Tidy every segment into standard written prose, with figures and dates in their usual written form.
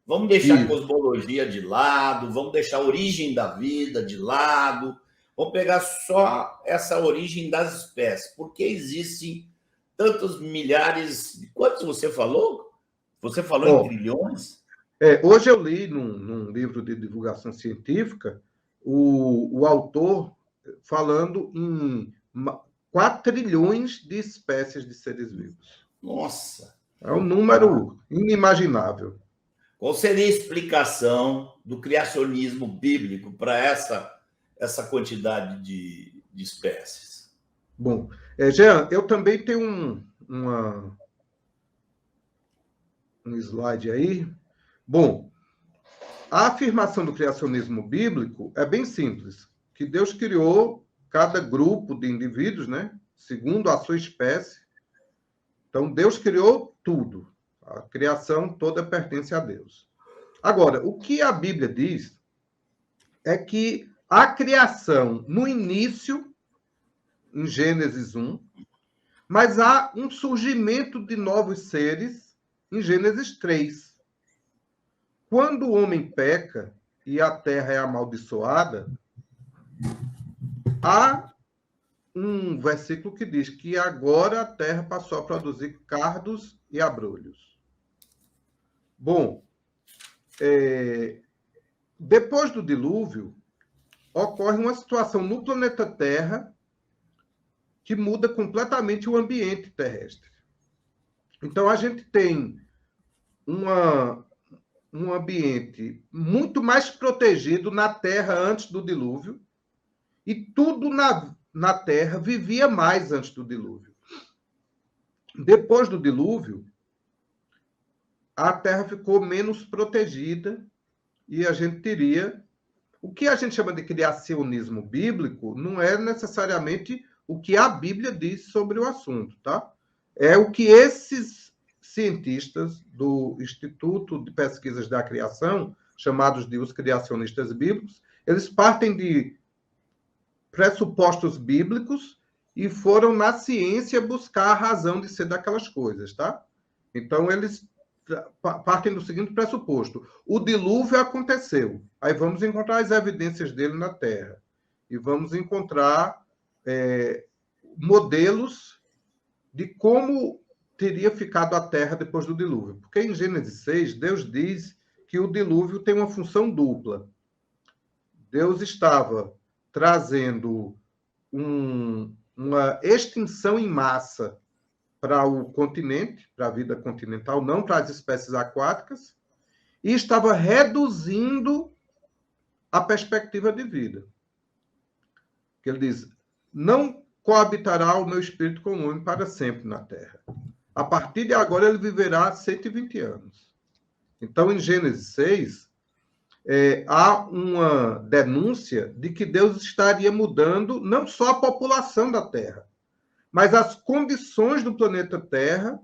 Vamos deixar a Isso. cosmologia de lado, vamos deixar a origem da vida de lado, vamos pegar só essa origem das espécies. Por que existem tantos milhares... Quantos você falou? Você falou em Ó, trilhões? hoje eu li num livro de divulgação científica o autor falando em 4 trilhões de espécies de seres vivos. Nossa! É um número inimaginável. Qual seria a explicação do criacionismo bíblico para essa quantidade de espécies? Bom, Jean, eu também tenho um slide aí. Bom, a afirmação do criacionismo bíblico é bem simples, que Deus criou cada grupo de indivíduos, né, segundo a sua espécie. Então, Deus criou tudo. A criação toda pertence a Deus. Agora, o que a Bíblia diz é que a criação, no início, em Gênesis 1, mas há um surgimento de novos seres em Gênesis 3. Quando o homem peca e a terra é amaldiçoada, há um versículo que diz que agora a terra passou a produzir cardos e abrolhos. Bom, depois do dilúvio, ocorre uma situação no planeta Terra que muda completamente o ambiente terrestre. Então, a gente tem um ambiente muito mais protegido na Terra antes do dilúvio, e tudo na Terra vivia mais antes do dilúvio. Depois do dilúvio, a Terra ficou menos protegida e a gente teria... O que a gente chama de criacionismo bíblico não é necessariamente o que a Bíblia diz sobre o assunto, tá? É o que esses cientistas do Instituto de Pesquisas da Criação, chamados de os criacionistas bíblicos, eles partem de pressupostos bíblicos e foram na ciência buscar a razão de ser daquelas coisas, tá? Então, eles partem do seguinte pressuposto: o dilúvio aconteceu, aí vamos encontrar as evidências dele na Terra e vamos encontrar modelos de como teria ficado a Terra depois do dilúvio. Porque em Gênesis 6, Deus diz que o dilúvio tem uma função dupla. Deus estava trazendo uma extinção em massa para o continente, para a vida continental, não para as espécies aquáticas, e estava reduzindo a perspectiva de vida. Ele diz: não coabitará o meu espírito com o homem para sempre na Terra. A partir de agora, ele viverá 120 anos. Então, em Gênesis 6, há uma denúncia de que Deus estaria mudando não só a população da Terra, mas as condições do planeta Terra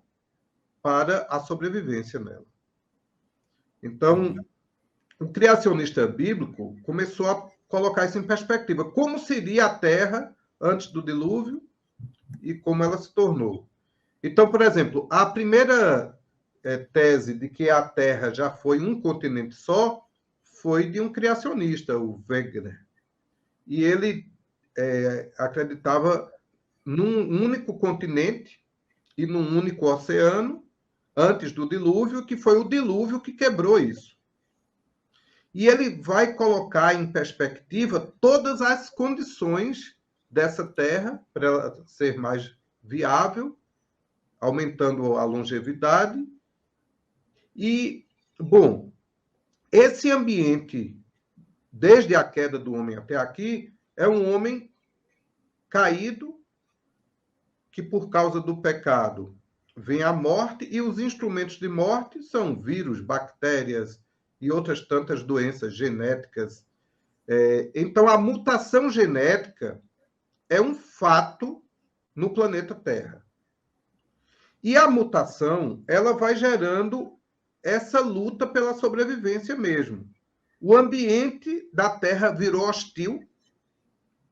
para a sobrevivência nela. Então, o criacionista bíblico começou a colocar isso em perspectiva. Como seria a Terra antes do dilúvio e como ela se tornou. Então, por exemplo, a primeira tese de que a Terra já foi um continente só foi de um criacionista, o Wegener. E ele acreditava num único continente e num único oceano antes do dilúvio, que foi o dilúvio que quebrou isso. E ele vai colocar em perspectiva todas as condições dessa Terra para ela ser mais viável, aumentando a longevidade. E, bom, esse ambiente, desde a queda do homem até aqui, é um homem caído, que por causa do pecado vem a morte, e os instrumentos de morte são vírus, bactérias e outras tantas doenças genéticas. Então, a mutação genética é um fato no planeta Terra. E a mutação, ela vai gerando essa luta pela sobrevivência mesmo. O ambiente da Terra virou hostil,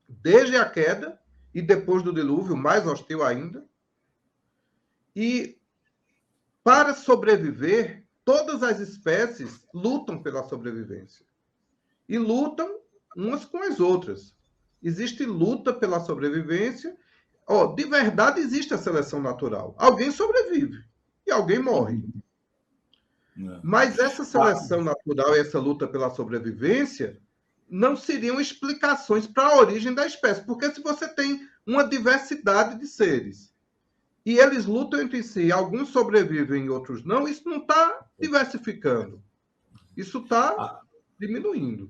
desde a queda, e depois do dilúvio, mais hostil ainda. E, para sobreviver, todas as espécies lutam pela sobrevivência. E lutam umas com as outras. Existe luta pela sobrevivência. De verdade existe a seleção natural. Alguém sobrevive e alguém morre. Mas essa seleção natural e essa luta pela sobrevivência não seriam explicações para a origem da espécie. Porque se você tem uma diversidade de seres e eles lutam entre si, alguns sobrevivem e outros não, isso não está diversificando. Isso está diminuindo.